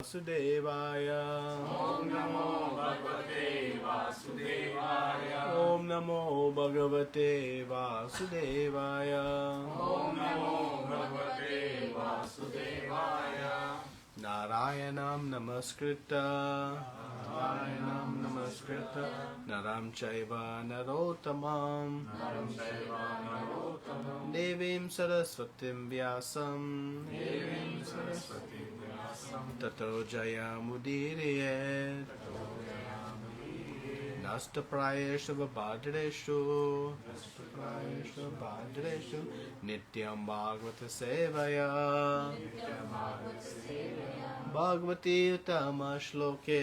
Vasudevaya. Om Namo Bhagavate Vasudevaya. Om Namo Bhagavate Vasudevaya. Om Namo Bhagavate Vasudevaya. Narayanam Namaskritta. Narayanam Namaskritta. Naram Chaiva Narottamam. Naram Chaiva Narottamam. Devim Saraswatim Vyasam. Devim Saraswati Vyasam. Tato Jayamudiriye. Nastaprayeshu Vabhadreshu. Nastaprayeshu Vabhadreshu. Nityam Bhagavata Sevaya. Bhagavati Uttama Shloke.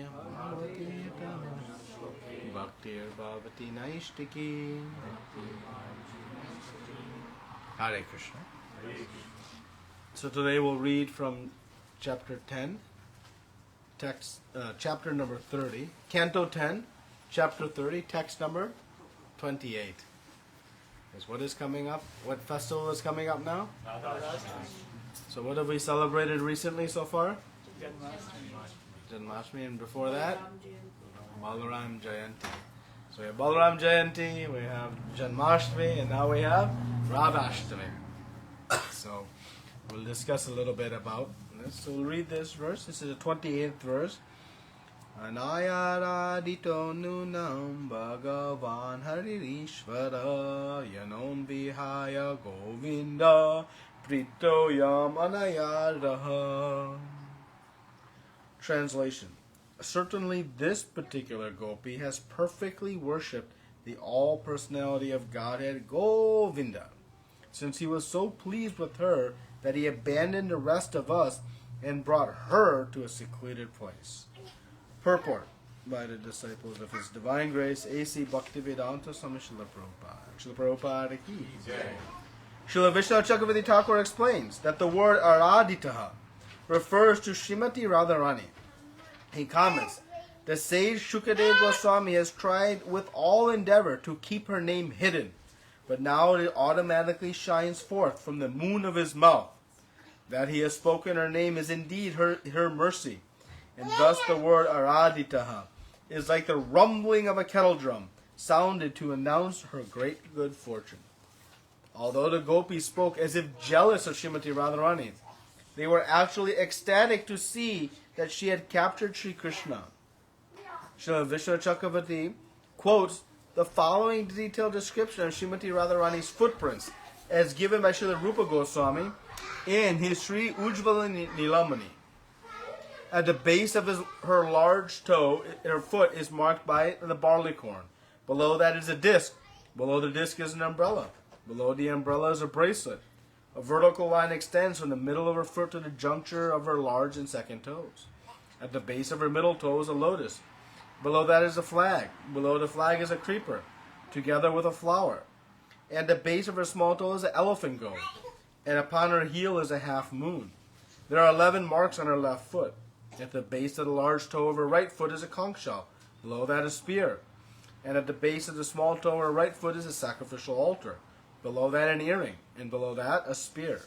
Bhagavati Uttama Shloke. Bhaktir Bhavati Naishtiki. Hare Krishna. So today we'll read from chapter 10, text, chapter number 30, Canto 10, chapter 30, text number 28. Is what is coming up? What festival is coming up now? So what have we celebrated recently so far? Janmashtami, and before that? Balaram Jayanti. So we have Balaram Jayanti, we have Janmashtami, and now we have Radhastami. So we'll discuss a little bit about this. So we'll read this verse. This is the 28th verse. Anayaradito nunam bhagavan haririshvara yanom vihaya govinda pritoyam anayaraha. Translation. Certainly this particular gopi has perfectly worshipped the all-personality of Godhead Govinda, since he was so pleased with her that he abandoned the rest of us and brought her to a secluded place. Purport by the disciples of His Divine Grace, A.C. Bhaktivedanta Swami Srila Prabhupada. Srila Prabhupada ki jai. Srila Vishnu Chakravarti Thakur explains that the word Araditaha refers to Srimati Radharani. He comments, the sage Shukadev Goswami has tried with all endeavor to keep her name hidden, but now it automatically shines forth from the moon of his mouth. That he has spoken her name is indeed her mercy, and thus the word Araditaha is like the rumbling of a kettle drum, sounded to announce her great good fortune. Although the gopis spoke as if jealous of Srimati Radharani, they were actually ecstatic to see that she had captured Sri Krishna. Srila Vishnu Chakravarti quotes the following detailed description of Srimati Radharani's footprints as given by Srila Rupa Goswami in his Sri Ujjvala Nilamani. At the base of her large toe, her foot is marked by the barley corn. Below that is a disc. Below the disc is an umbrella. Below the umbrella is a bracelet. A vertical line extends from the middle of her foot to the juncture of her large and second toes. At the base of her middle toe is a lotus. Below that is a flag. Below the flag is a creeper, together with a flower. At the base of her small toe is an elephant goat. And upon her heel is a half moon. There are 11 marks on her left foot. At the base of the large toe of her right foot is a conch shell. Below that a spear. And at the base of the small toe of her right foot is a sacrificial altar. Below that an earring. And below that a spear.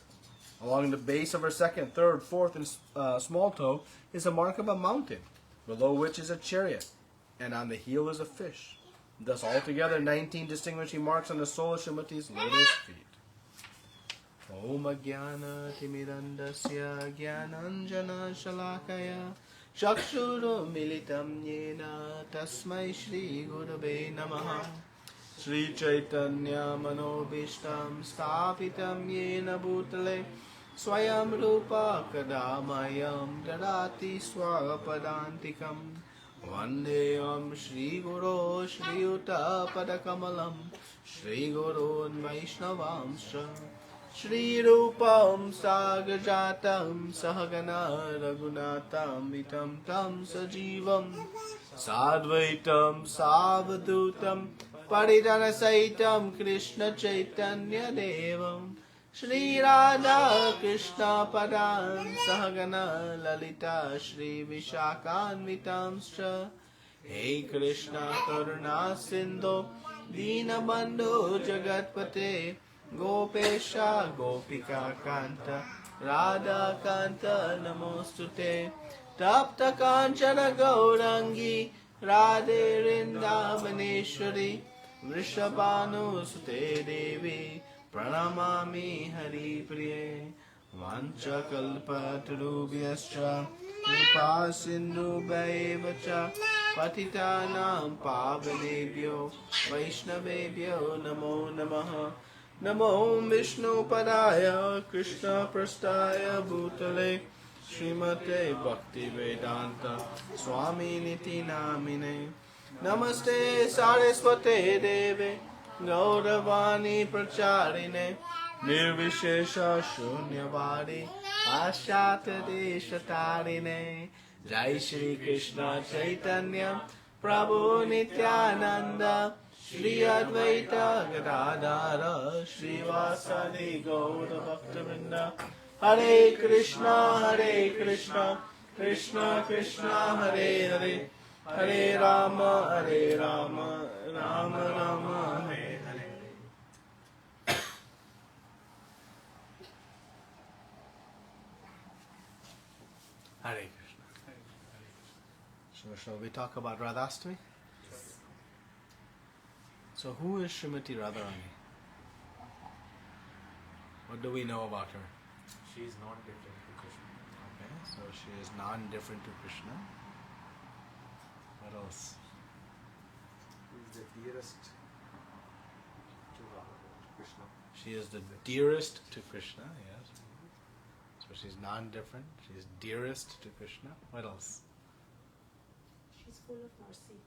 Along the base of her second, third, fourth, and small toe is a mark of a mountain, below which is a chariot. And on the heel is a fish. Thus altogether 19 distinguishing marks on the sole of Srimati's lotus feet. Om Jnana Timirandasya Jnananjana Shalakaya Chakshuru Militam Yena Tasmai Shri Gurave Namaha. Shri Chaitanya Manobishtam Sthapitam Yena Bhutale Swayam Rupa Kadamayam Dadati Swapadantikam Vandeyam Shri Guru Shri Uta Padakamalam Shri Guru Vaishnavamsha Shri Rupam Sagajatam Sahagana Raghunatam Vitam Tam Sajivam Sadvaitam Savadutam Paridana Saitam Krishna Chaitanya Devam Shri Radha Krishna Padan Sahagana Lalita Shri Vishakan Vitamscha Hey Krishna Karuna Sindhu Dinabandhu Jagatpate Gopesha Gopika Kanta Radha Kanta Namostute, Tapta Kanchana Gaurangi, Radhe Rindavaneshwari, Vrishabhanu Sute Devi, Pranamami Hari Priye, Vancha Kalpa Tarubhyascha, Kripa Sindhu Bhaivacha, Patitanam Pavanebhyo, Vaishnavebhyo Namo Namaha. Namo Vishnu Padaya Krishna Prastaya Bhutale Srimate Bhakti Vedanta Swami Niti Namine Namaste Saraswate Deve Gauravani Pracharine Nirvishesha Shunyavadi Ashtata Deshatarine Jai Shri Krishna Chaitanya Prabhu Nityananda Shri Advaita Gadadara Srivasadi Gaura Bhaktivinoda Hare Krishna Krishna Krishna Hare Hare Hare Rama Rama Rama Hare Hare. Hare Krishna. So shall we talk about Radhastami? So who is Srimati Radharani? What do we know about her? She is not different to Krishna. Okay, so she is non-different to Krishna. What else? She is the dearest to Krishna. She is the dearest to Krishna, yes. So she's non-different. She's dearest to Krishna. What else? She's full of mercy.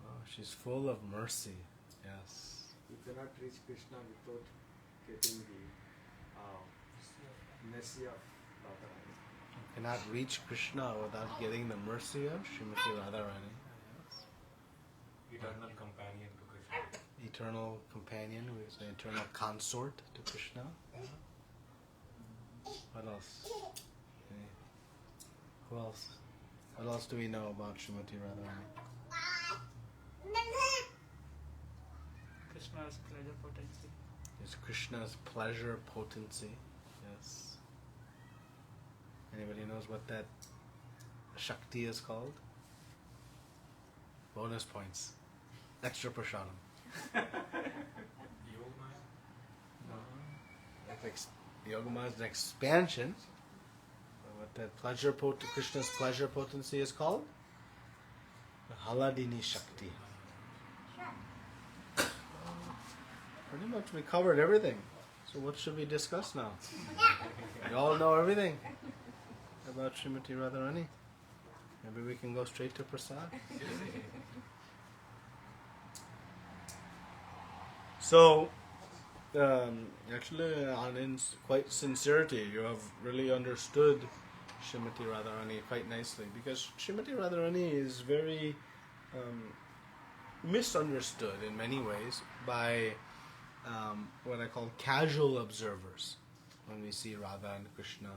Oh, she's full of mercy. Yes. You cannot reach Krishna without getting the mercy of Radharani. You cannot reach Krishna without getting the mercy of Srimati Radharani. Yes. Eternal companion to Krishna. Eternal companion, who is the eternal consort to Krishna. What else? Who else? What else do we know about Srimati Radharani? Krishna's pleasure potency. Is Krishna's pleasure potency. Yes. Anybody knows what that Shakti is called? Bonus points. Extra prasadam. Yogamaya? Yogamaya is an expansion. What that pleasure Krishna's pleasure potency is called? The Haladini Shakti. Pretty much we covered everything. So what should we discuss now? We all know everything about Srimati Radharani. Maybe we can go straight to Prasad. So, actually, in quite sincerity, you have really understood Srimati Radharani quite nicely, because Srimati Radharani is very misunderstood in many ways by what I call casual observers. When we see Radha and Krishna,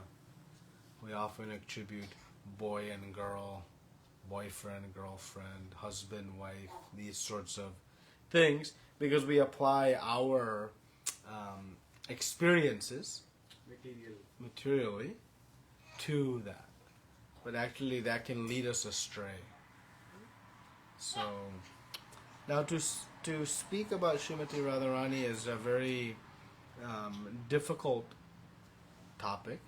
we often attribute boy and girl, boyfriend, girlfriend, husband, wife, these sorts of things, because we apply our experiences materially to that. But actually that can lead us astray. So, now to speak about Srimati Radharani is a very difficult topic,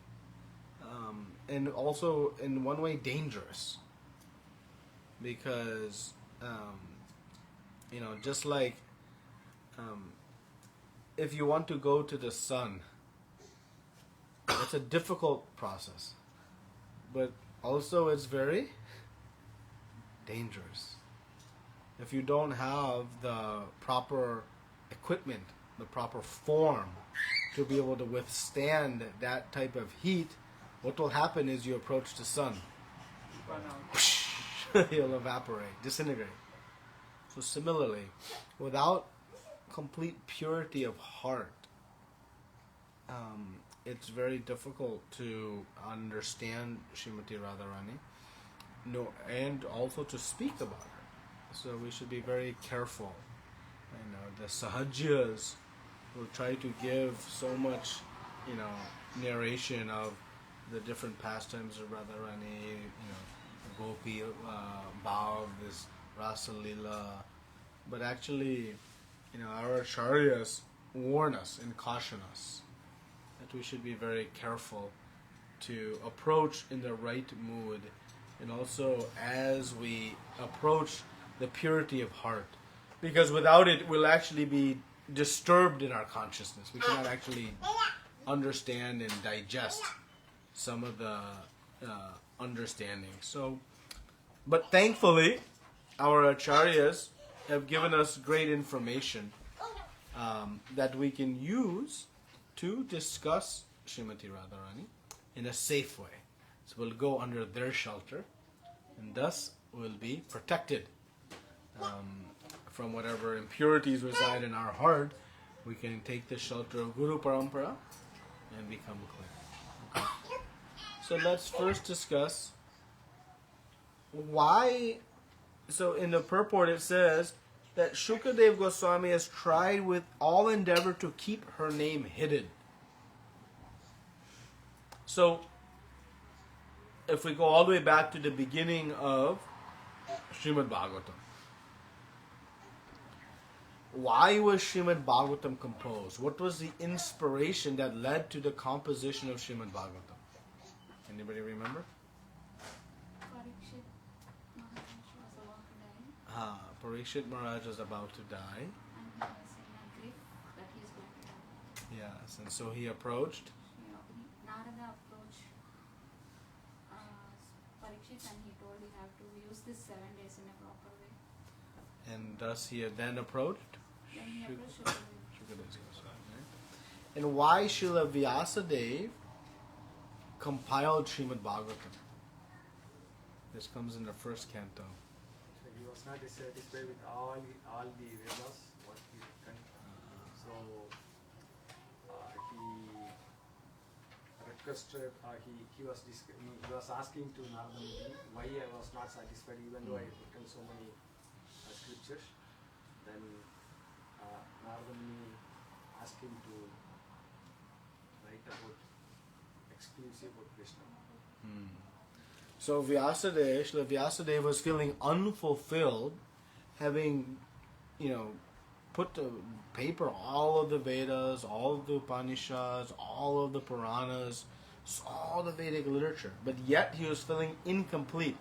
and also in one way dangerous, because just like if you want to go to the sun, it's a difficult process, but also it's very dangerous. If you don't have the proper equipment, the proper form to be able to withstand that type of heat, what will happen is you approach the sun. You'll evaporate, disintegrate. So similarly, without complete purity of heart, it's very difficult to understand Srimati Radharani, and also to speak about her. So we should be very careful. The Sahajyas will try to give so much, narration of the different pastimes of Radharani, Gopi Bhav, this Rasa Leela. But actually, our acharyas warn us and caution us that we should be very careful to approach in the right mood, and also as we approach the purity of heart, because without it we'll actually be disturbed in our consciousness. We cannot actually understand and digest some of the understanding. So, but thankfully our acharyas have given us great information that we can use to discuss Srimati Radharani in a safe way. So we'll go under their shelter, and thus we'll be protected from whatever impurities reside in our heart. We can take the shelter of Guru Parampara and become clear. Okay. So let's first discuss why. So in the purport it says that Shukadev Goswami has tried with all endeavor to keep her name hidden. So, if we go all the way back to the beginning of Srimad Bhagavatam, why was Srimad Bhagavatam composed? What was the inspiration that led to the composition of Srimad Bhagavatam? Anybody remember? Parikshit Maharaj was about to die. Parikshit Maharaj was about to die. And he was in a grief that he is going to die. Yes, and so he approached. Narada approached Parikshit and he told you have to use this 7 days in a proper way. And thus he had then approached. Then he approached Shukadev. Shukadev Goswami, right? And why Srila Vyasadeva compiled Srimad Bhagavatam? This comes in the first canto. So he was not satisfied with all the Vedas, what he written. So he requested, he was asking to Narada Muni why I was not satisfied even though I had written so many scriptures. Then Narada Muni asked him to write about exclusive about Krishna. So Srila Vyasadeva was feeling unfulfilled, having, put to paper all of the Vedas, all of the Upanishads, all of the Puranas, all the Vedic literature, but yet he was feeling incomplete.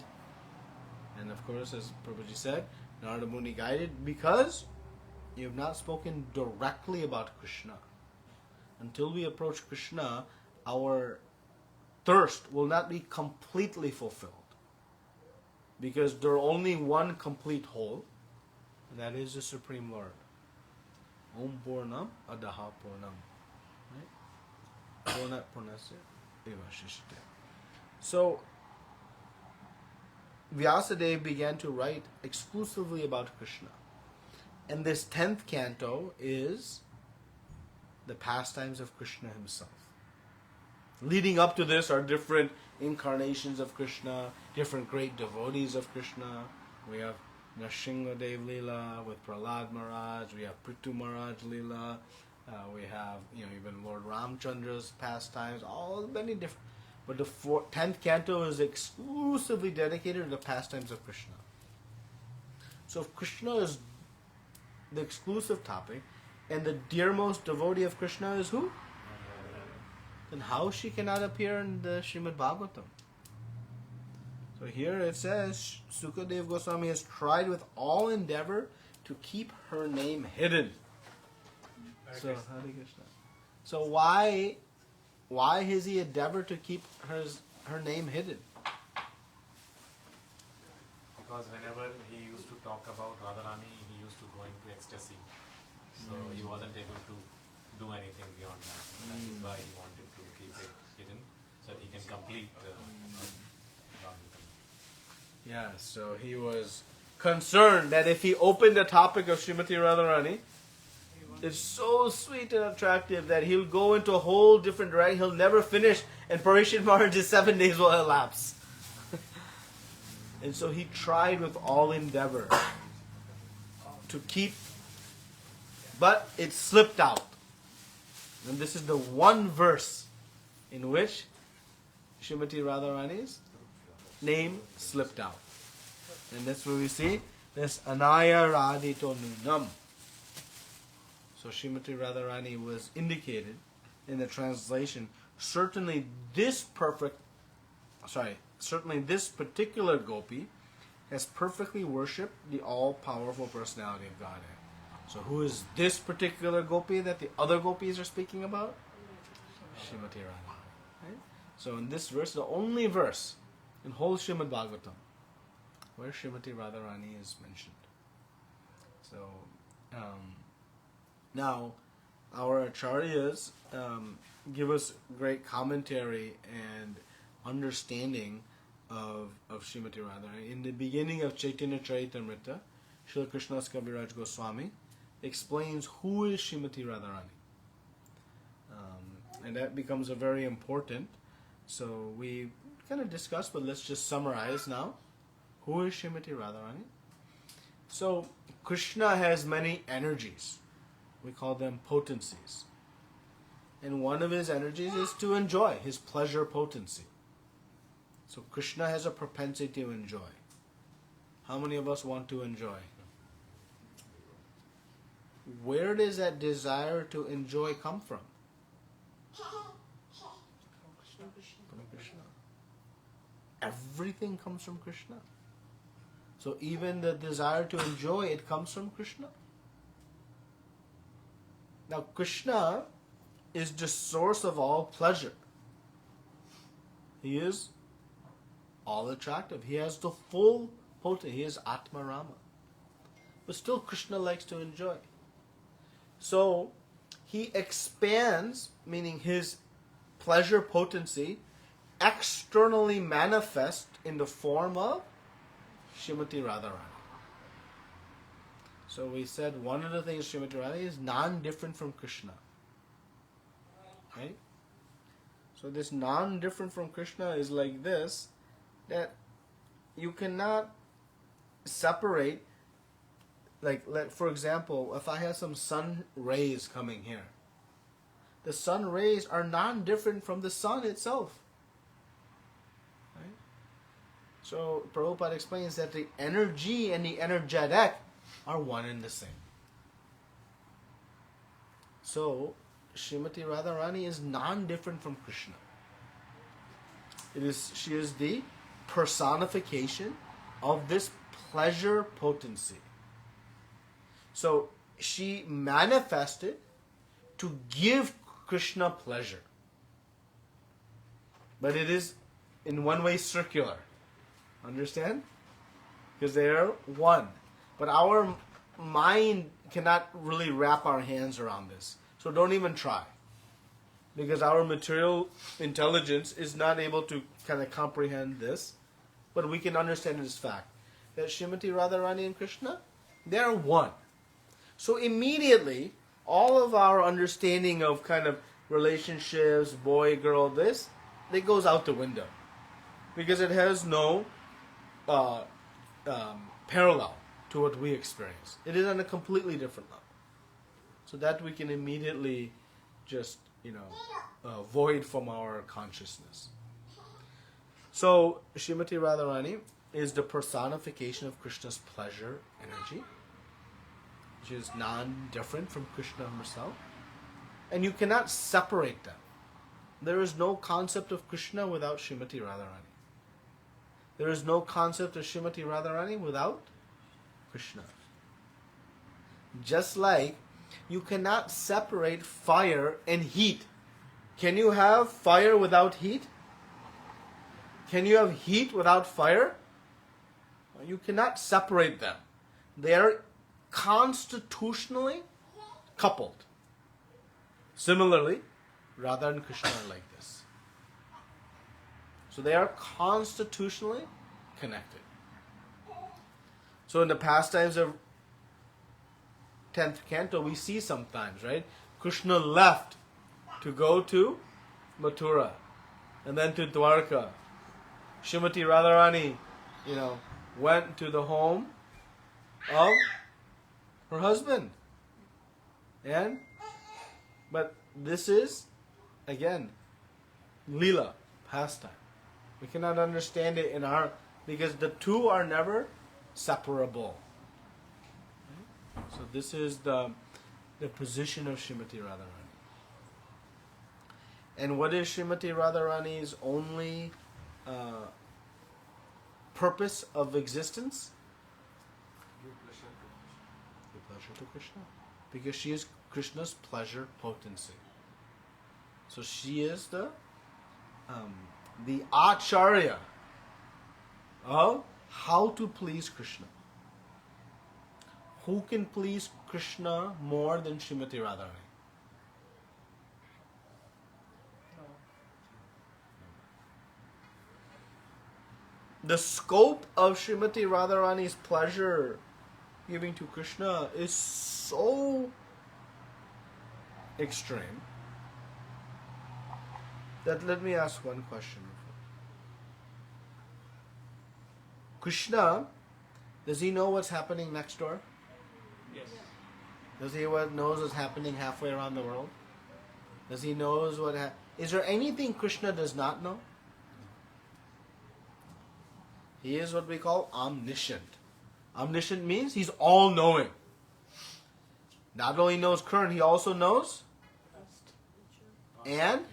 And of course, as Prabhuji said, Narada Muni guided, because you have not spoken directly about Krishna. Until we approach Krishna, our thirst will not be completely fulfilled, because there are only one complete whole, and that is the Supreme Lord. Om Purnam Adaha Purnam. Right? Purnat Purnasya Eva Shishite. So Vyasadeva began to write exclusively about Krishna. And this 10th canto is the pastimes of Krishna himself. Leading up to this are different incarnations of Krishna, different great devotees of Krishna. We have Nrsimhadev Leela with Prahlad Maharaj. We have Prithu Maharaj Leela. We have even Lord Ramchandra's pastimes. All many different. But the 10th canto is exclusively dedicated to the pastimes of Krishna. So if Krishna is the exclusive topic, and the dearmost devotee of Krishna is who? Then how she cannot appear in the Srimad Bhagavatam? So here it says, Sukadev Goswami has tried with all endeavor to keep her name hidden. So Hare Krishna. So why has he endeavored to keep her name hidden? Because whenever he used to talk about Radharani, he used to go into ecstasy. So he wasn't able to do anything beyond that. That is why he wanted to keep it hidden, so that he can complete the Bhagavatam. Yeah, so he was concerned that if he opened the topic of Srimati Radharani, it's so sweet and attractive that he'll go into a whole different direction. He'll never finish, and Parikshit Maharaj's 7 days will elapse. And so he tried with all endeavor to keep, but it slipped out. And this is the one verse in which Srimati Radharani's name slipped out. And that's where we see this Anaya Radhito Nunam. So Srimati Radharani was indicated in the translation. Certainly this particular gopi has perfectly worshipped the all-powerful personality of Godhead. So who is this particular gopi that the other gopis are speaking about? Srimati Radharani. Right? So in this verse, the only verse in whole Srimad Bhagavatam where Srimati Radharani is mentioned. So now our acharyas give us great commentary and understanding of Srimati Radharani. In the beginning of Chaitanya Charitamrita, Srila Krishnadas Kaviraj Goswami explains who is Srimati Radharani. And that becomes a very important. So we kind of discussed, but let's just summarize now. Who is Srimati Radharani? So Krishna has many energies. We call them potencies. And one of his energies is to enjoy, his pleasure potency. So Krishna has a propensity to enjoy. How many of us want to enjoy? Where does that desire to enjoy come from? From Krishna. Everything comes from Krishna. So even the desire to enjoy, it comes from Krishna. Now Krishna is the source of all pleasure. He is all attractive. He has the full potency. He is Atma Rama. But still Krishna likes to enjoy. So he expands, meaning his pleasure potency externally manifest in the form of Srimati Radharani. So we said one of the things Srimati Radharani is non-different from Krishna. Right? So this non-different from Krishna is like this, that you cannot separate, like for example, if I have some sun rays coming here, the sun rays are non-different from the sun itself. Right? So Prabhupada explains that the energy and the energetic are one and the same. So Srimati Radharani is non-different from Krishna. She is the personification of this pleasure potency. So she manifested to give Krishna pleasure. But it is in one way circular. Understand? Because they are one. But our mind cannot really wrap our hands around this. So don't even try. Because our material intelligence is not able to kind of comprehend this. But we can understand this fact. That Srimati Radharani and Krishna, they are one. So immediately, all of our understanding of kind of relationships, boy, girl, this, it goes out the window. Because it has no parallel to what we experience. It is on a completely different level. So that we can immediately just, void from our consciousness. So, Srimati Radharani is the personification of Krishna's pleasure energy, which is non-different from Krishna himself. And you cannot separate them. There is no concept of Krishna without Srimati Radharani. There is no concept of Srimati Radharani without Krishna. Just like you cannot separate fire and heat. Can you have fire without heat? Can you have heat without fire? You cannot separate them. They are constitutionally coupled. Similarly, Radha and Krishna are like this. So they are constitutionally connected. So in the pastimes of 10th canto, we see sometimes, right? Krishna left to go to Mathura and then to Dwarka. Srimati Radharani, went to the home of her husband. But this is, again, Leela, pastime. We cannot understand it in our, because the two are never separable. So this is the position of Srimati Radharani. And what is Srimati Radharani's only purpose of existence? Give pleasure to Give pleasure to Krishna. Because she is Krishna's pleasure potency. So she is the acharya of how to please Krishna. Who can please Krishna more than Srimati Radharani? The scope of Srimati Radharani's pleasure giving to Krishna is so extreme that let me ask one question. Krishna, does he know what's happening next door? Yes. Does he knows what's happening halfway around the world? Does he knows what? Is there anything Krishna does not know? He is what we call omniscient. Omniscient means he's all-knowing. Not only knows current, he also knows. And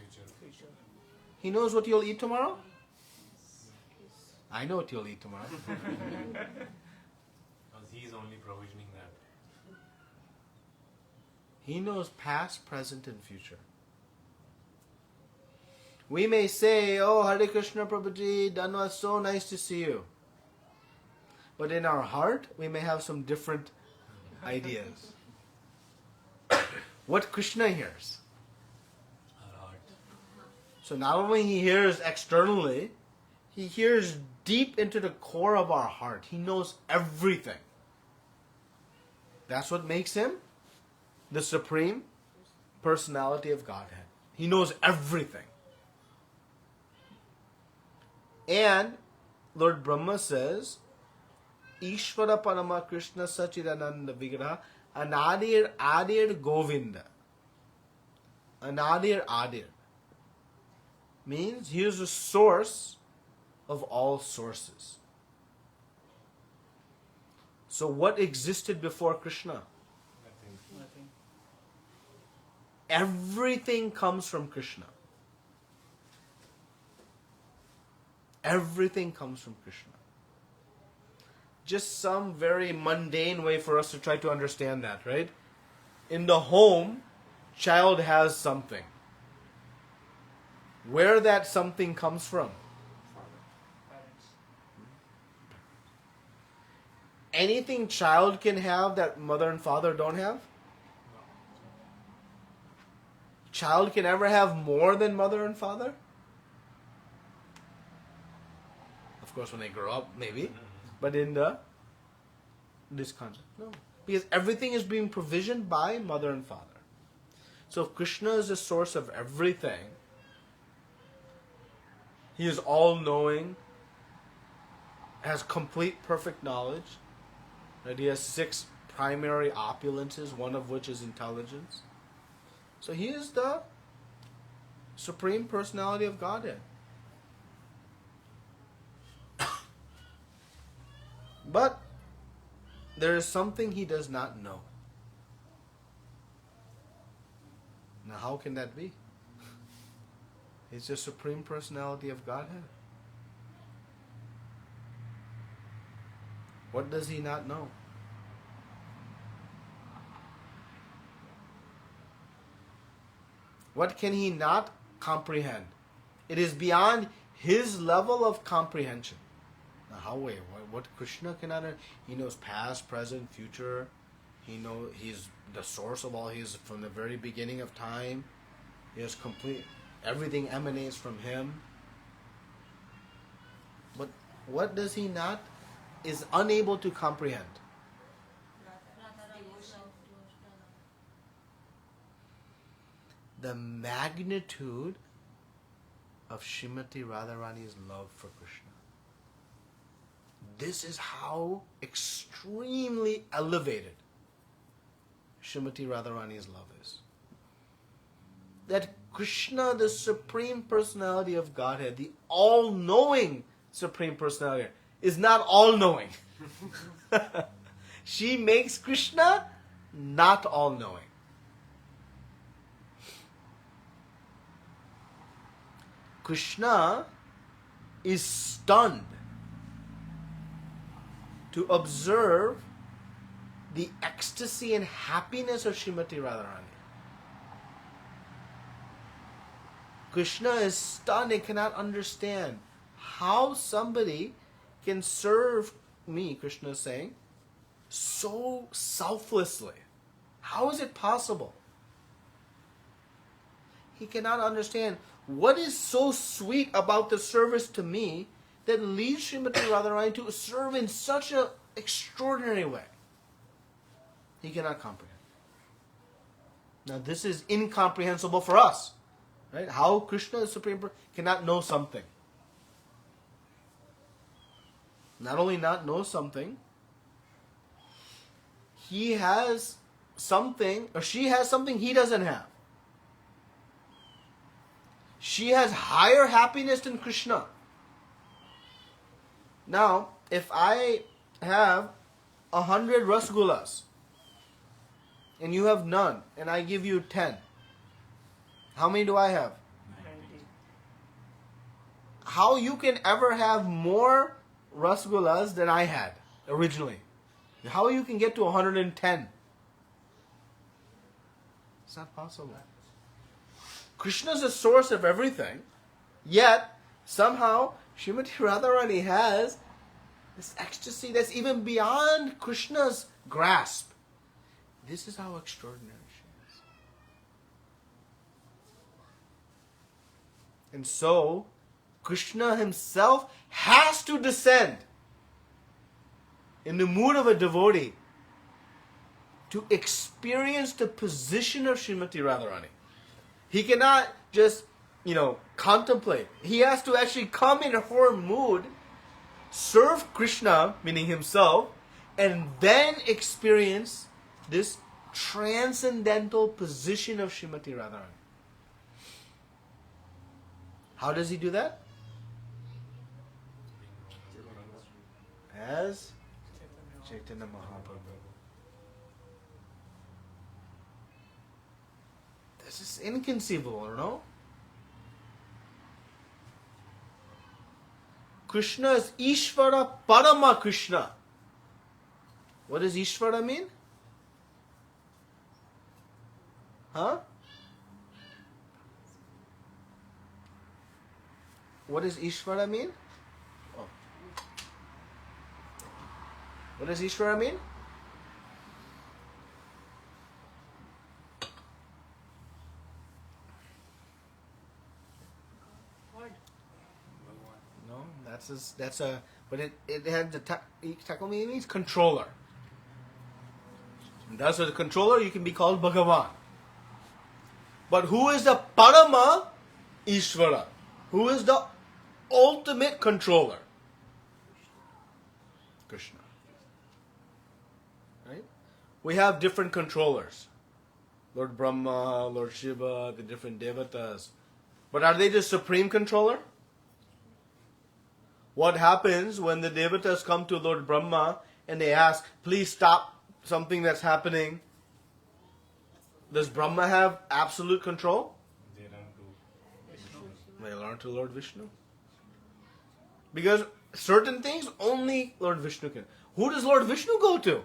he knows what you'll eat tomorrow. I know what you'll eat tomorrow. Because he's only provisioning that. He knows past, present, and future. We may say, "Oh, Hare Krishna Prabhuji, Dhanwa, so nice to see you." But in our heart, we may have some different ideas. What Krishna hears. Our heart. So not only he hears externally, he hears deep into the core of our heart. He knows everything. That's what makes him the Supreme Personality of Godhead. He knows everything. And Lord Brahma says, Ishvara Parama Krishna Sachidananda Vigraha Anadir Adir Govinda. Anadir Adir means he is the source of all sources. So what existed before Krishna? Nothing. Everything comes from Krishna. Everything comes from Krishna. Just some very mundane way for us to try to understand that, right? In the home, child has something. Where that something comes from? parents. Anything child can have that mother and father don't have? Child can ever have more than mother and father? Of course, when they grow up, maybe. But in this concept, no. Because everything is being provisioned by mother and father. So if Krishna is the source of everything, he is all-knowing, has complete perfect knowledge, right? He has 6 primary opulences, one of which is intelligence. So he is the Supreme Personality of Godhead. But there is something he does not know. Now, how can that be? He's the Supreme Personality of Godhead. What does he not know? What can he not comprehend? It is beyond his level of comprehension. Now, how way? What Krishna cannot? He knows past, present, future. He knows he's the source of all. He's from the very beginning of time. He is complete. Everything emanates from him. But what does he not? Is unable to comprehend. The magnitude of Srimati Radharani's love for Krishna. This is how extremely elevated Srimati Radharani's love is. That Krishna, the Supreme Personality of Godhead, the all-knowing Supreme Personality, is not all-knowing. She makes Krishna not all-knowing. Krishna is stunned to observe the ecstasy and happiness of Srimati Radharani. Krishna is stunned and cannot understand how somebody can serve me, Krishna is saying, so selflessly. How is it possible? He cannot understand what is so sweet about the service to me that leads Srimati Radharani to serve in such an extraordinary way. He cannot comprehend. Now this is incomprehensible for us. Right? How Krishna, the Supreme Person, cannot know something. Not only not know something, he has something, or she has something he doesn't have. She has higher happiness than Krishna. Now, if I have 100 rasgullas, and you have none, and I give you 10, how many do I have? 90. How you can ever have more rasgullas than I had originally? How you can get to 110? It's not possible. Krishna is the source of everything, yet somehow Srimati Radharani has this ecstasy that's even beyond Krishna's grasp. This is how extraordinary she is. And so, Krishna himself has to descend in the mood of a devotee to experience the position of Srimati Radharani. He cannot just, contemplate. He has to actually come in her mood, serve Krishna, meaning himself, and then experience this transcendental position of Srimati Radharani. How does he do that? As Chaitanya Mahaprabhu. This is inconceivable, no? Krishna is Ishvara Parama Krishna. What does Ishvara mean? Huh? What does Ishvara mean? Oh. What does Ishvara mean? No, but it had the technical meaning means controller. And that's what the controller, you can be called Bhagavan. But who is the Parama Ishvara? Who is the ultimate controller? Krishna. Right? We have different controllers. Lord Brahma, Lord Shiva, the different devatas. But are they the supreme controller? What happens when the devatas come to Lord Brahma and they ask, please stop something that's happening? Does Brahma have absolute control? They learn to Lord Vishnu. Because certain things only Lord Vishnu can. Who does Lord Vishnu go to?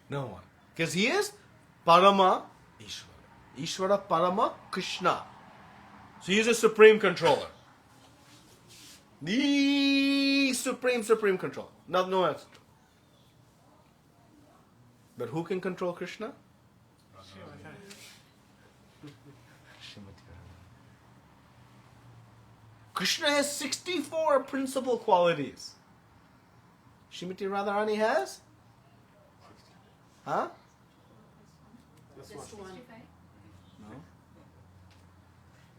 No one. Because he is Parama Ishvara. Ishvara Parama Krishna. So he is a supreme controller. The supreme controller. No one else. But who can control Krishna? Krishna has 64 principal qualities. Srimati Radharani has? Huh? Just one. 65. No.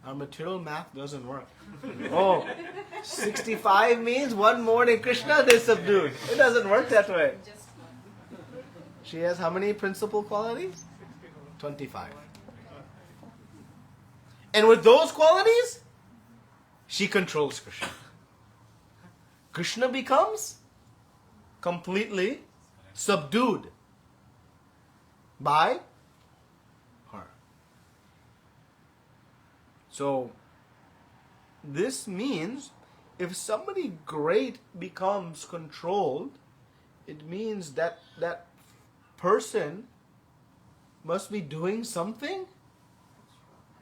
Our material math doesn't work. Oh, 65 means one more than Krishna they subdued. It doesn't work that way. Just one. She has how many principal qualities? 25. And with those qualities, she controls Krishna. Krishna becomes completely subdued by her. So, this means if somebody great becomes controlled, it means that that person must be doing something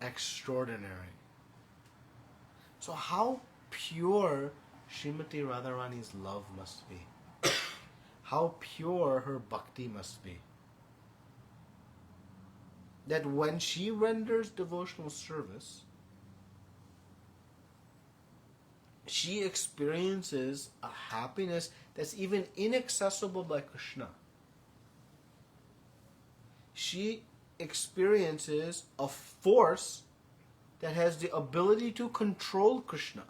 extraordinary. So how pure Srimati Radharani's love must be. How pure her bhakti must be. That when she renders devotional service, she experiences a happiness that's even inaccessible by Krishna. She experiences a force that has the ability to control Krishna.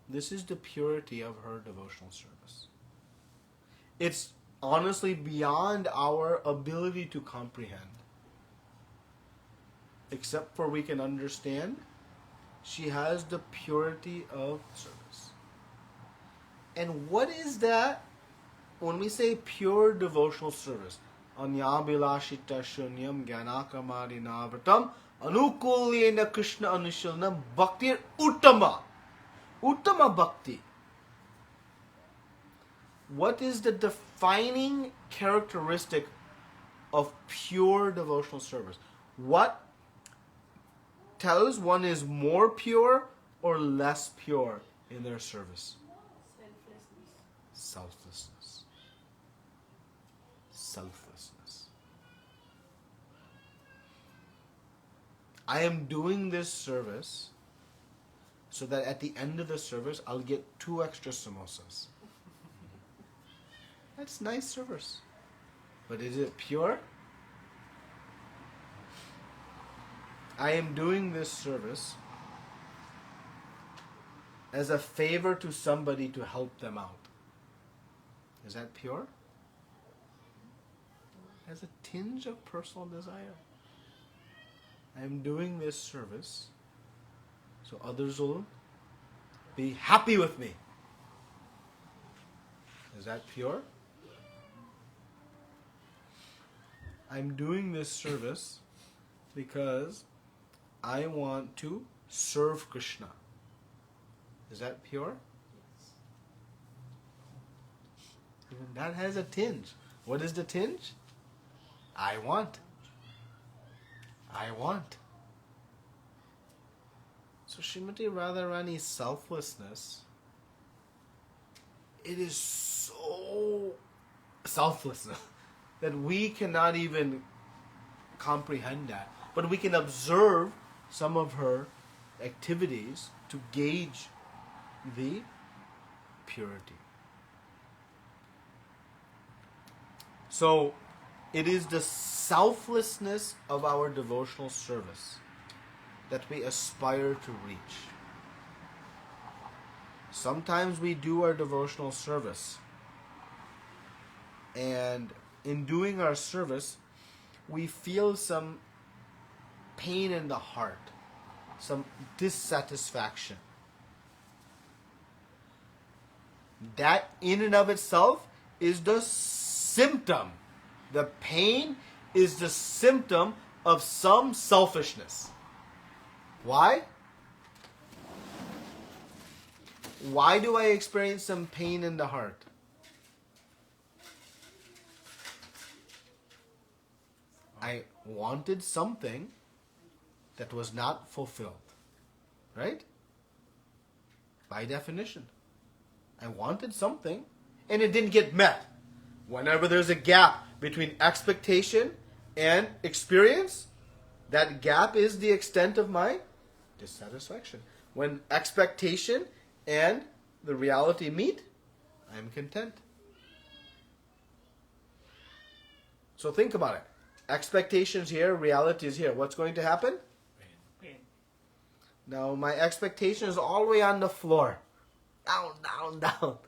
This is the purity of her devotional service. It's honestly beyond our ability to comprehend. Except for we can understand, she has the purity of service. And what is that when we say pure devotional service? Anyabilashita shunyam gyanakamari navratam anukulyena Krishna anushilnam bhaktir uttama. Uttama bhakti. What is the defining characteristic of pure devotional service? What tells one is more pure or less pure in their service? Selflessness. Selflessness. I am doing this service so that at the end of the service I'll get 2 extra samosas. That's nice service. But is it pure? I am doing this service as a favor to somebody to help them out. Is that pure? It has a tinge of personal desire. I am doing this service so others will be happy with me. Is that pure? I'm doing this service because I want to serve Krishna. Is that pure? Even that has a tinge. What is the tinge? I want. I want. So Srimati Radharani's selflessness, it is so selfless that we cannot even comprehend that. But we can observe some of her activities to gauge the purity. So, it is the selflessness of our devotional service that we aspire to reach. Sometimes we do our devotional service, and in doing our service, we feel some pain in the heart, some dissatisfaction. That in and of itself is the symptom. The pain is the symptom of some selfishness. Why? Why do I experience some pain in the heart? I wanted something that was not fulfilled. Right? By definition. I wanted something and it didn't get met. Whenever there's a gap between expectation and experience, that gap is the extent of my dissatisfaction. When expectation and the reality meet, I am content. So think about it. Expectations here, reality is here. What's going to happen? Pain. Now my expectation is all the way on the floor. Down, down, down.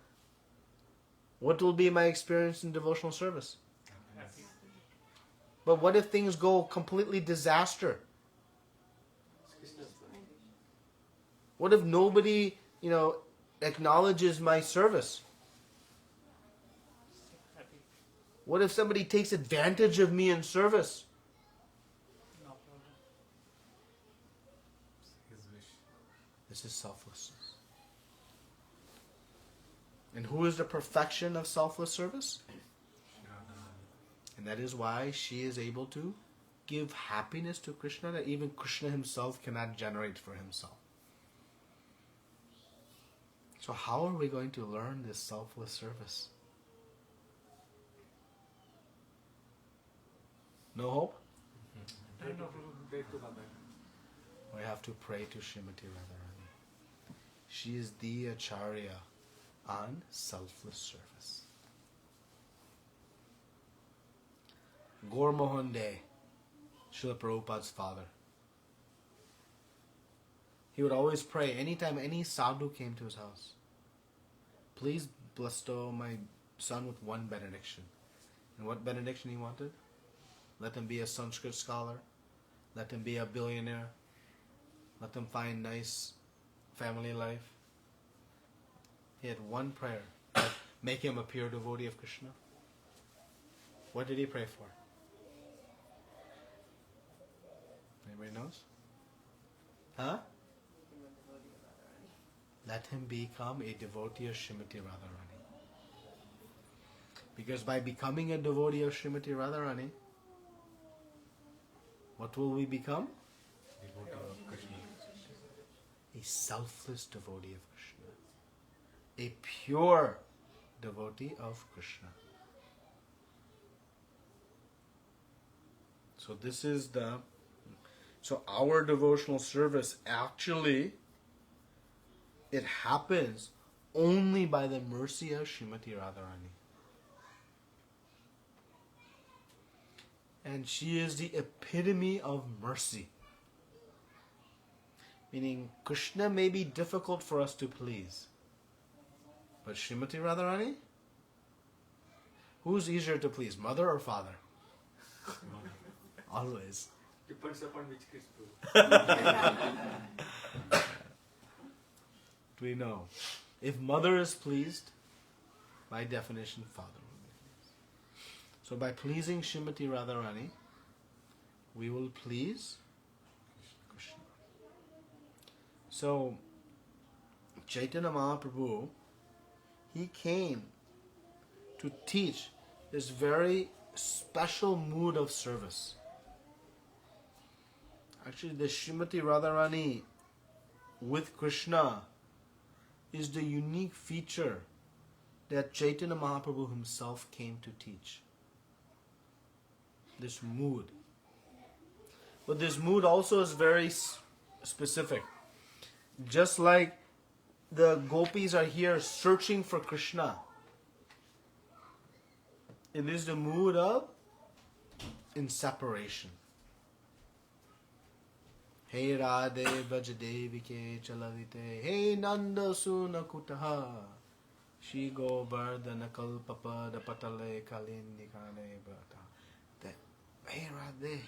What will be my experience in devotional service? But what if things go completely disaster? It's Krishna's birthday. What if nobody, acknowledges my service? Happy. What if somebody takes advantage of me in service? No problem. His wish. This is selflessness. And who is the perfection of selfless service? Radhastami. And that is why she is able to give happiness to Krishna that even Krishna himself cannot generate for himself. So how are we going to learn this selfless service? No hope? Pray to Radha. We have to pray to Srimati Radharani. She is the Acharya on selfless service. Gaur Mohan De, Srila Prabhupada's father. He would always pray anytime any sadhu came to his house. Please bestow my son with one benediction. And what benediction he wanted? Let him be a Sanskrit scholar. Let him be a billionaire. Let him find nice family life. He had one prayer. Make him a pure devotee of Krishna. What did he pray for? Anybody knows? Huh? Let him become a devotee of Srimati Radharani. Because by becoming a devotee of Srimati Radharani, what will we become? Devotee of Krishna. A selfless devotee of Krishna. A pure devotee of Krishna. So this is so our devotional service actually, it happens only by the mercy of Srimati Radharani. And she is the epitome of mercy. Meaning, Krishna may be difficult for us to please. But Srimati Radharani? Who's easier to please, mother or father? Always. Depends upon which Krishna. We know. If mother is pleased, by definition, father will be pleased. So by pleasing Srimati Radharani, we will please Krishna. So, Chaitanya Mahaprabhu, he came to teach this very special mood of service. Actually, the Srimati Radharani with Krishna is the unique feature that Chaitanya Mahaprabhu himself came to teach. This mood. But this mood also is very specific. Just like the gopis are here searching for Krishna, it is the mood of separation. Hey Radhe Vajadevike Chalavite, Hey Nanda Suna Kutaha, Shri Govardhana Kalpapada Patale Kalindikane Bata. Hey Radhe,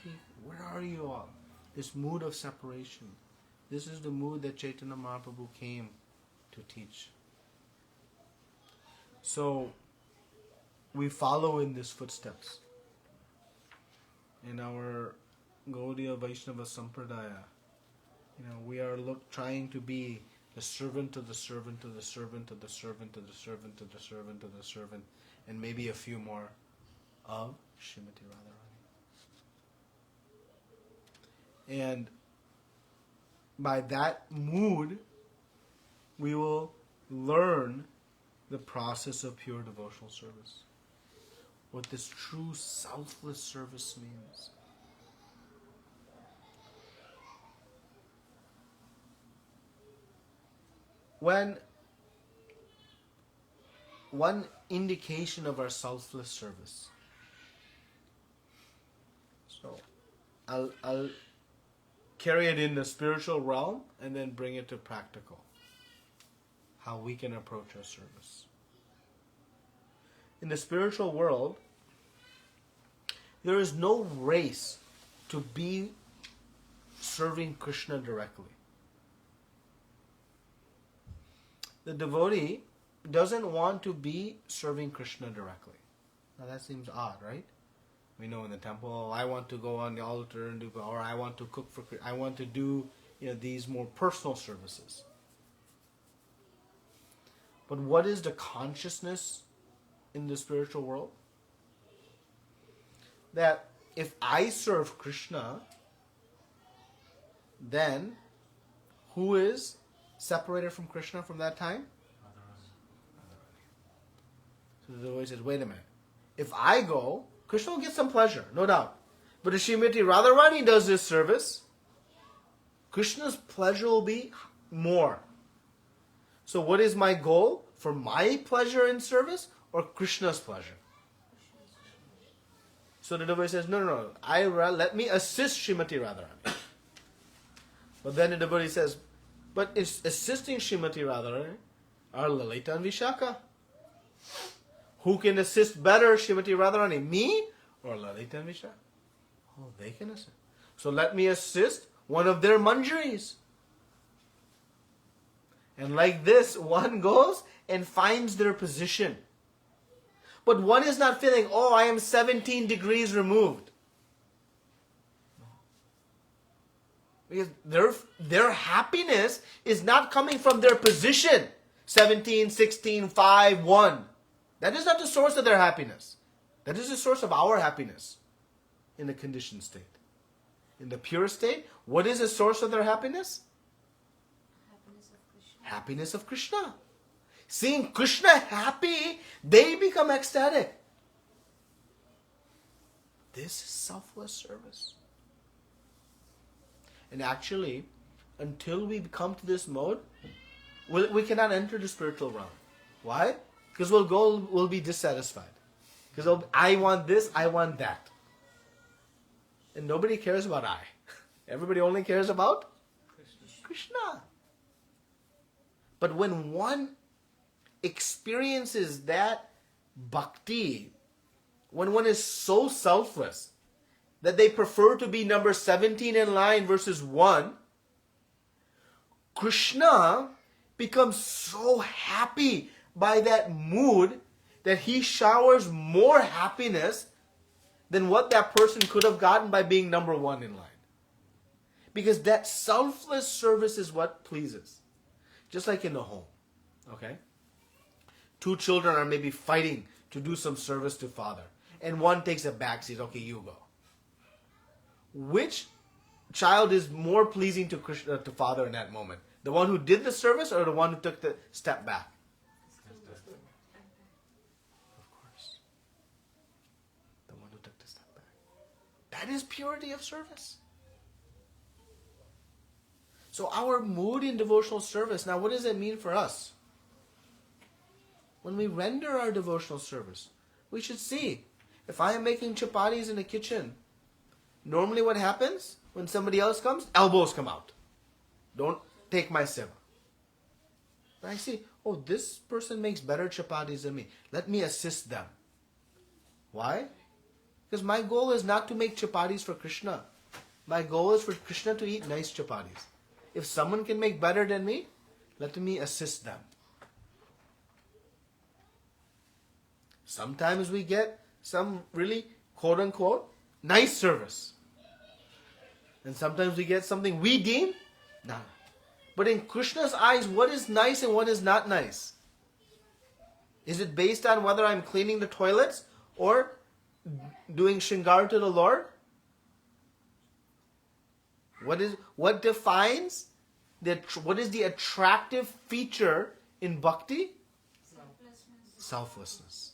where are you all? This mood of separation. This is the mood that Chaitanya Mahaprabhu came to teach. So, we follow in these footsteps. In our Gaudiya Vaishnava Sampradaya, we are trying to be the servant to the servant to the servant to the servant to the servant to the servant to the servant, and maybe a few more of Srimati Radharani. And by that mood, we will learn the process of pure devotional service. What this true selfless service means. When one indication of our selfless service. So, I'll carry it in the spiritual realm and then bring it to practical. How we can approach our service. In the spiritual world, There is no race to be serving Krishna directly. The devotee doesn't want to be serving Krishna directly. Now that seems odd, right? We know in the temple, I want to go on the altar and do, or I want to cook for, I want to do, these more personal services. But what is the consciousness in the spiritual world? That if I serve Krishna, then who is separated from Krishna from that time? So the devotee says, wait a minute. If I go, Krishna will get some pleasure, no doubt. But if Srimati Radharani does this service, Krishna's pleasure will be more. So what is my goal? For my pleasure in service or Krishna's pleasure? So the devotee says, no. Let me assist Srimati Radharani. But then the devotee says, but it's assisting Srimati Radharani are Lalita and Vishaka. Who can assist better Srimati Radharani? Me or Lalita and Vishaka? Oh, they can assist. So let me assist one of their manjaris. And like this, one goes and finds their position. But one is not feeling, oh, I am 17 degrees removed. Because their happiness is not coming from their position. 17, 16, 5, 1. That is not the source of their happiness. That is the source of our happiness in the conditioned state. In the pure state, what is the source of their happiness? Happiness of Krishna. Happiness of Krishna. Seeing Krishna happy, they become ecstatic. This is selfless service. And actually, until we come to this mode, we cannot enter the spiritual realm. Why? Because we'll be dissatisfied. Because I want this, I want that. And nobody cares about I. Everybody only cares about Krishna. But when one experiences that bhakti, when one is so selfless that they prefer to be number 17 in line versus 1, Krishna becomes so happy by that mood that he showers more happiness than what that person could have gotten by being number 1 in line. Because that selfless service is what pleases. Just like in the home. Okay? 2 children are maybe fighting to do some service to father. And one takes a back seat. Okay, you go. Which child is more pleasing to Krishna, to father in that moment? The one who did the service or the one who took the step back? Of course. The one who took the step back. That is purity of service. So our mood in devotional service, now what does it mean for us? When we render our devotional service, we should see, if I am making chapatis in the kitchen, normally what happens when somebody else comes? Elbows come out. Don't take my seva. And I see, oh, this person makes better chapatis than me. Let me assist them. Why? Because my goal is not to make chapatis for Krishna. My goal is for Krishna to eat nice chapatis. If someone can make better than me, let me assist them. Sometimes we get some really, quote unquote, nice service. And sometimes we get something we deem, nah. But in Krishna's eyes, what is nice and what is not nice? Is it based on whether I'm cleaning the toilets or doing shringar to the Lord? What is the attractive feature in bhakti? Selflessness.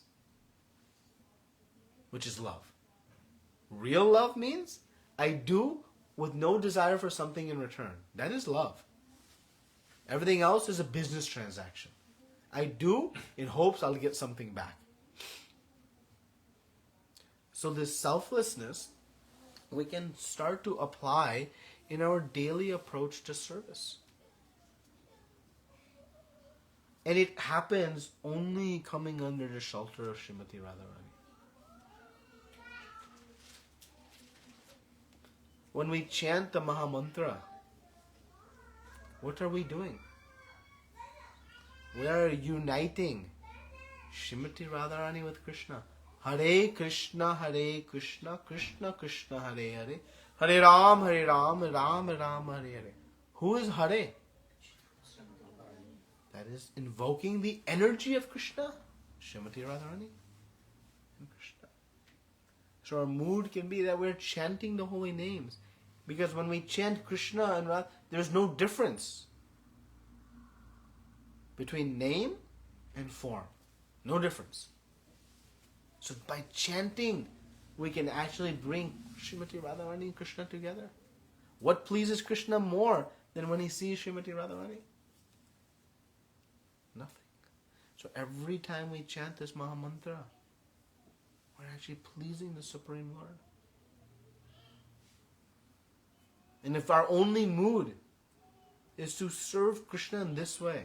Which is love. Real love means I do with no desire for something in return. That is love. Everything else is a business transaction. I do in hopes I'll get something back. So this selflessness we can start to apply in our daily approach to service. And it happens only coming under the shelter of Srimati Radharani. When we chant the Maha Mantra, what are we doing? We are uniting Srimati Radharani with Krishna. Hare Krishna, Krishna Krishna, Hare Hare. Hare Ram, Ram Ram, Hare Hare. Who is Hare? That is invoking the energy of Krishna, Srimati Radharani and Krishna. So our mood can be that we're chanting the holy names. Because when we chant Krishna and Radha, there's no difference between name and form. No difference. So by chanting, we can actually bring Srimati Radharani and Krishna together. What pleases Krishna more than when he sees Srimati Radharani? Nothing. So every time we chant this Maha Mantra, we're actually pleasing the Supreme Lord. And if our only mood is to serve Krishna in this way,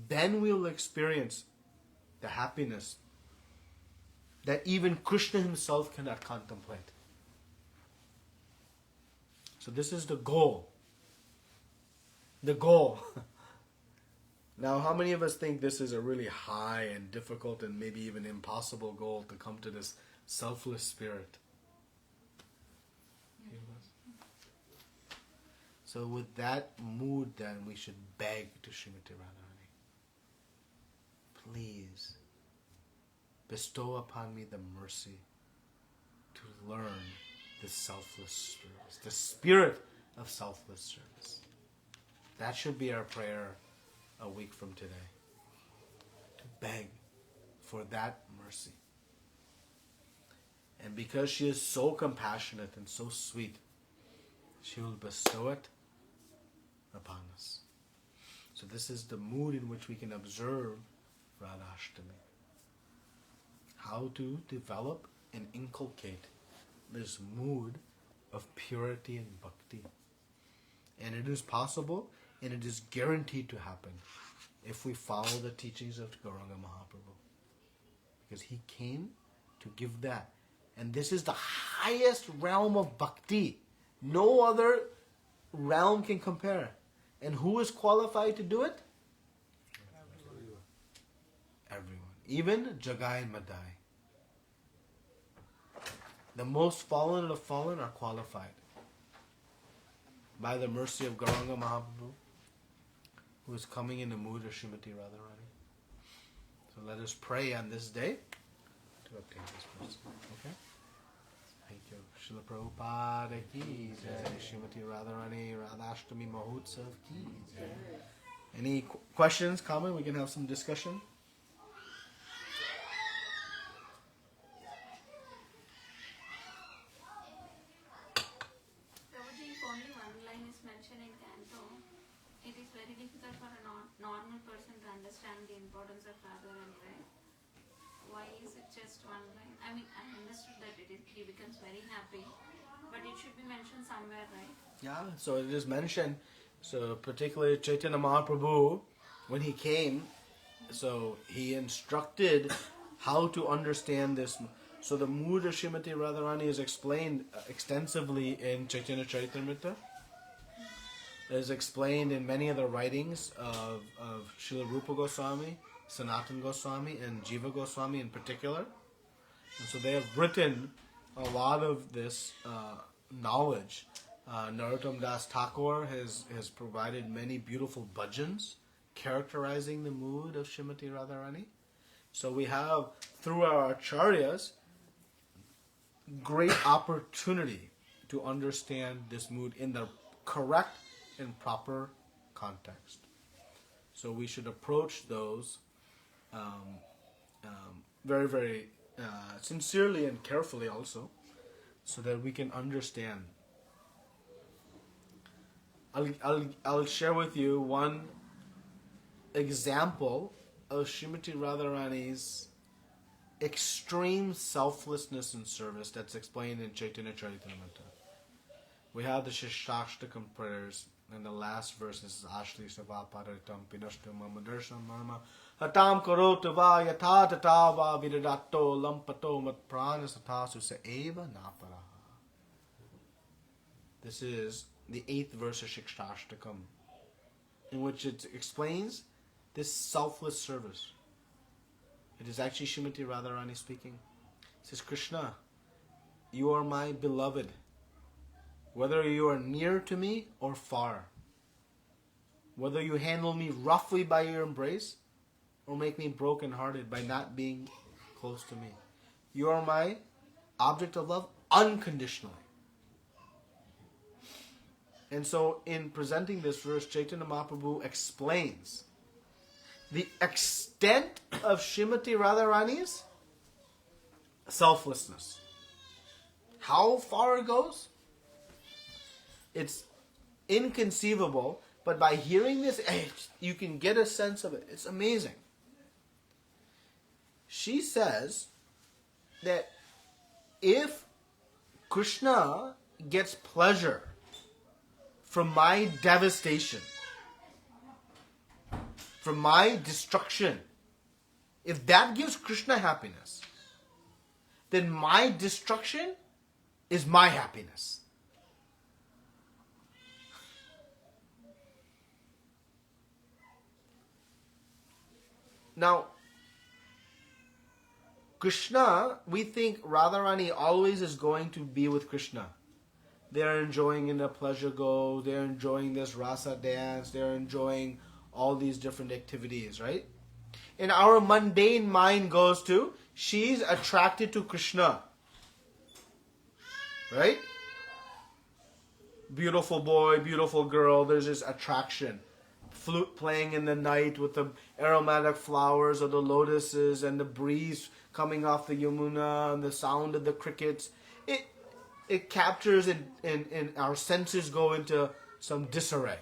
then we will experience the happiness that even Krishna himself cannot contemplate. So this is the goal. The goal. Now, how many of us think this is a really high and difficult and maybe even impossible goal to come to this selfless spirit? So with that mood then, we should beg to Srimati Radharani, please bestow upon me the mercy to learn this selfless service, the spirit of selfless service. That should be our prayer a week from today. To beg for that mercy. And because she is so compassionate and so sweet, she will bestow it upon us. So this is the mood in which we can observe Radhastami. How to develop and inculcate this mood of purity and bhakti. And it is possible and it is guaranteed to happen if we follow the teachings of Gauranga Mahaprabhu. Because he came to give that. And this is the highest realm of bhakti. No other realm can compare. And who is qualified to do it? Everyone. Even Jagai and Madai. The most fallen of the fallen are qualified by the mercy of Gauranga Mahaprabhu, who is coming in the mood of Srimati Radharani. So let us pray on this day to obtain this mercy. Okay? Thank you. Srila Prabhupada ki jai. Srimati Radharani Radhastami Mahotsav ki jai. Any questions, comments? We can have some discussion. Prabhuji, if only one line is mentioned in Canto, it is very difficult for a normal person to understand the importance of Radharani, right? Why is it just one line? I mean, I understood that he becomes very happy, but it should be mentioned somewhere, right? Yeah, so it is mentioned. So particularly Chaitanya Mahaprabhu, when he came, so he instructed how to understand this. So the mood of Srimati Radharani is explained extensively in Chaitanya Charitamrita. It is explained in many of the writings of Srila Rupa Goswami, Sanatana Goswami, and Jiva Goswami in particular. And so they have written a lot of this knowledge. Narottam Das Thakur has provided many beautiful bhajans characterizing the mood of Srimati Radharani. So we have, through our acharyas, great opportunity to understand this mood in the correct and proper context. So we should approach those very, very sincerely and carefully also, so that we can understand. I'll share with you one example of Srimati Radharani's extreme selflessness in service that's explained in Chaitanya Charitamrita. We have the Shishtakshtakam prayers, and the last verse is Ashli Sabha Padaritam Pinashtam Mamadarsham Marma Hatam Karotava Yatha Tatava Vidadato Lampato Mat Prana Satasu Se Eva Napara. This is the 8th verse of Shikshashtakam, in which it explains this selfless service. It is actually Srimati Radharani speaking. It says, Krishna, you are my beloved, whether you are near to me or far. Whether you handle me roughly by your embrace or make me broken-hearted by not being close to me. You are my object of love unconditionally. And so in presenting this verse, Chaitanya Mahaprabhu explains the extent of Srimati Radharani's selflessness. How far it goes? It's inconceivable, but by hearing this, you can get a sense of it. It's amazing. She says that if Krishna gets pleasure from my devastation, from my destruction, if that gives Krishna happiness, then my destruction is my happiness. Now, Krishna, we think Radharani always is going to be with Krishna. They're enjoying in a pleasure go, they're enjoying this rasa dance, they're enjoying all these different activities, right? And our mundane mind goes to, she's attracted to Krishna. Right? Beautiful boy, beautiful girl, there's this attraction. Flute playing in the night with the aromatic flowers of the lotuses and the breeze coming off the Yamuna and the sound of the crickets. It captures it, and our senses go into some disarray.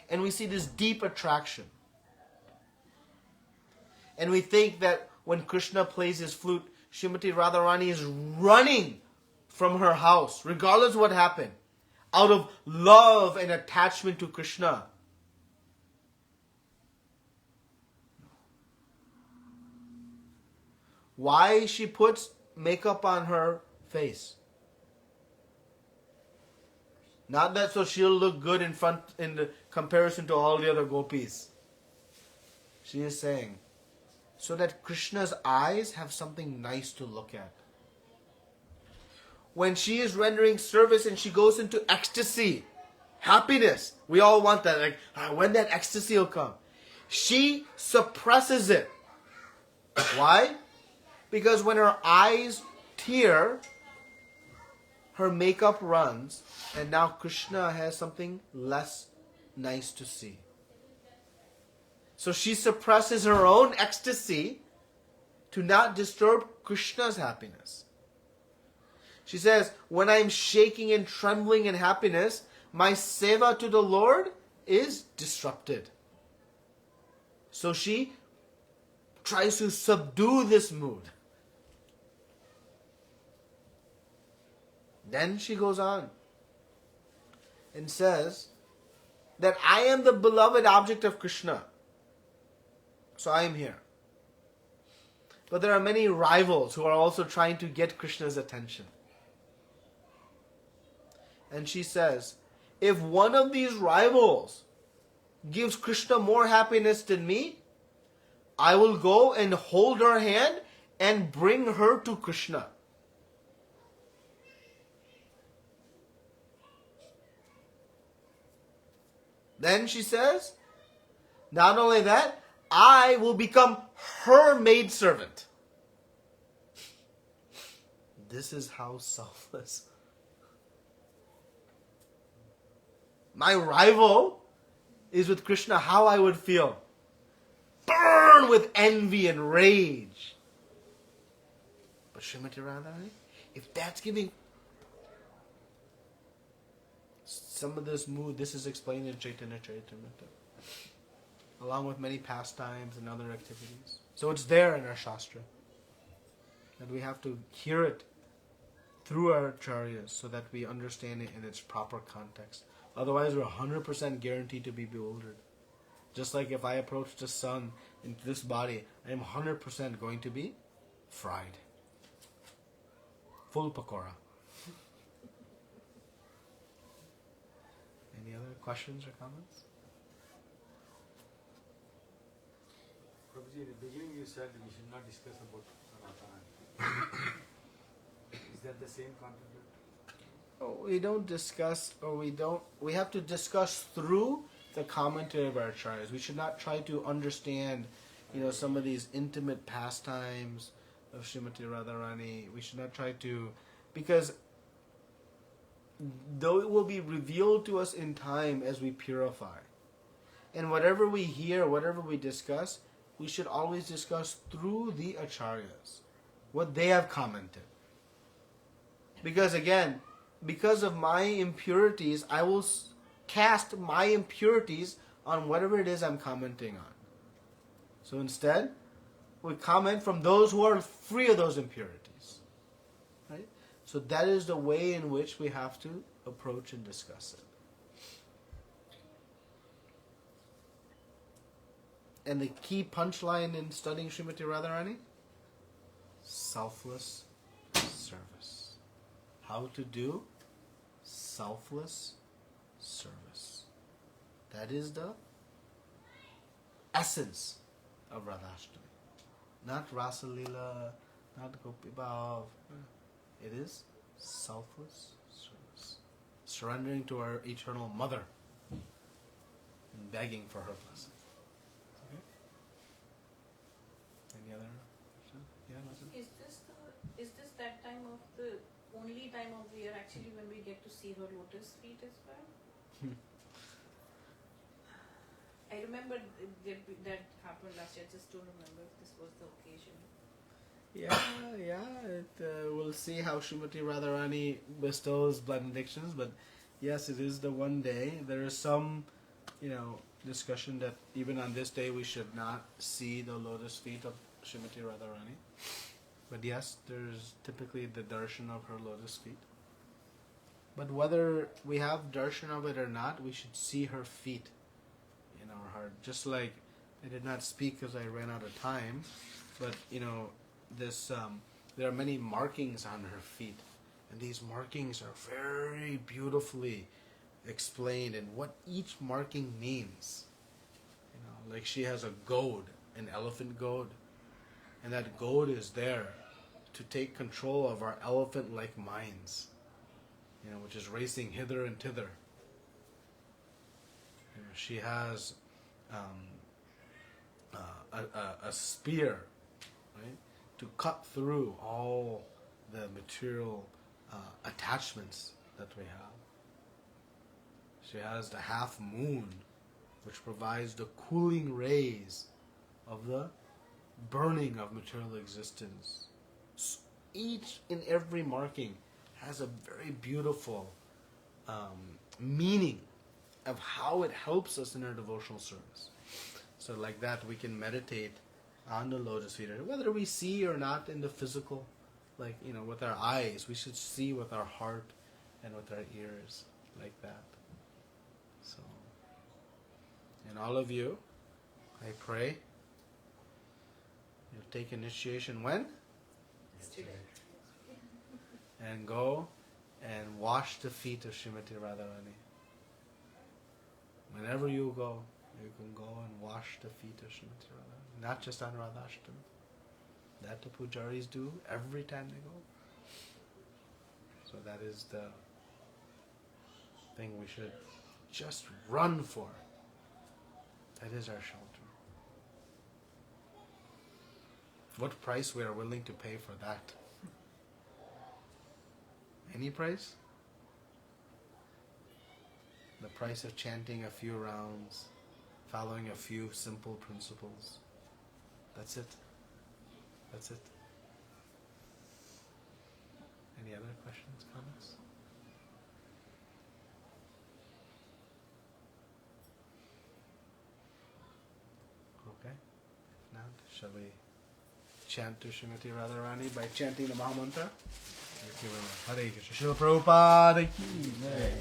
And we see this deep attraction. And we think that when Krishna plays his flute, Srimati Radharani is running from her house, regardless of what happened, out of love and attachment to Krishna. Why she puts makeup on her face? Not that so she'll look good in front in the comparison to all the other gopis. She is saying, so that Krishna's eyes have something nice to look at. When she is rendering service and she goes into ecstasy, happiness, we all want that. Like, when that ecstasy will come. She suppresses it. Why? Because when her eyes tear, her makeup runs, and now Krishna has something less nice to see. So she suppresses her own ecstasy to not disturb Krishna's happiness. She says, when I'm shaking and trembling in happiness, my seva to the Lord is disrupted. So she tries to subdue this mood. Then she goes on and says that I am the beloved object of Krishna. So I am here. But there are many rivals who are also trying to get Krishna's attention. And she says, if one of these rivals gives Krishna more happiness than me, I will go and hold her hand and bring her to Krishna. Then she says, not only that, I will become her maidservant. This is how selfless. My rival is with Krishna, how I would feel. Burn with envy and rage. But Srimati Radharani, if that's giving some of this mood, this is explained in Chaitanya Charitamrita, along with many pastimes and other activities. So it's there in our Shastra. And we have to hear it through our acharyas so that we understand it in its proper context. Otherwise, we're 100% guaranteed to be bewildered. Just like if I approach the sun in this body, I am 100% going to be fried. Full pakora. Questions or comments? Prabhuji, in the beginning you said we should not discuss about Radharani. Is that the same content? We don't discuss, or we have to discuss through the commentary of our acharyas. We should not try to understand, some of these intimate pastimes of Srimati Radharani. We should not try to, because though it will be revealed to us in time as we purify, and whatever we hear, whatever we discuss, we should always discuss through the acharyas, what they have commented. Because again, because of my impurities, I will cast my impurities on whatever it is I'm commenting on. So instead, we comment from those who are free of those impurities. Right? So that is the way in which we have to approach and discuss it. And the key punchline in studying Srimati Radharani? Selfless service. How to do selfless service. That is the essence of Radhastami. Not Rasa Leela, not Gopi Bhav. It is selfless service. Surrendering to our eternal mother and begging for her blessing. Okay? Any other question? Yeah, Masan? Is this that time of the only time of the year actually when we get to see her lotus feet as well? I remember that happened last year. I just don't remember if this was the occasion. We'll see how Srimati Radharani bestows benedictions, but yes, it is the one day. There is some, discussion that even on this day we should not see the lotus feet of Srimati Radharani. But yes, there's typically the darshan of her lotus feet. But whether we have darshan of it or not, we should see her feet in our heart. Just like I did not speak because I ran out of time, but there are many markings on her feet, and these markings are very beautifully explained and what each marking means. Like she has a goad, an elephant goad, and that goad is there to take control of our elephant-like minds, which is racing hither and thither. She has a spear, right, to cut through all the material attachments that we have. She has the half moon, which provides the cooling rays of the burning of material existence. Each and every marking has a very beautiful meaning of how it helps us in our devotional service. So like that we can meditate on the lotus feet, whether we see or not in the physical, with our eyes. We should see with our heart and with our ears, like that. So, and all of you, I pray, you'll take initiation when? Yesterday. And go and wash the feet of Srimati Radharani. Whenever you go, you can go and wash the feet of Srimati Radharani. Not just on Radhastami. That the pujaris do every time they go. So that is the thing we should just run for. That is our shelter. What price we are willing to pay for that? Any price? The price of chanting a few rounds, following a few simple principles. That's it. That's it. Any other questions, comments? Okay. Now, shall we chant to Srimati Radharani by chanting the Mahamantra? Hare Krishna. Srila Prabhupada ki jai.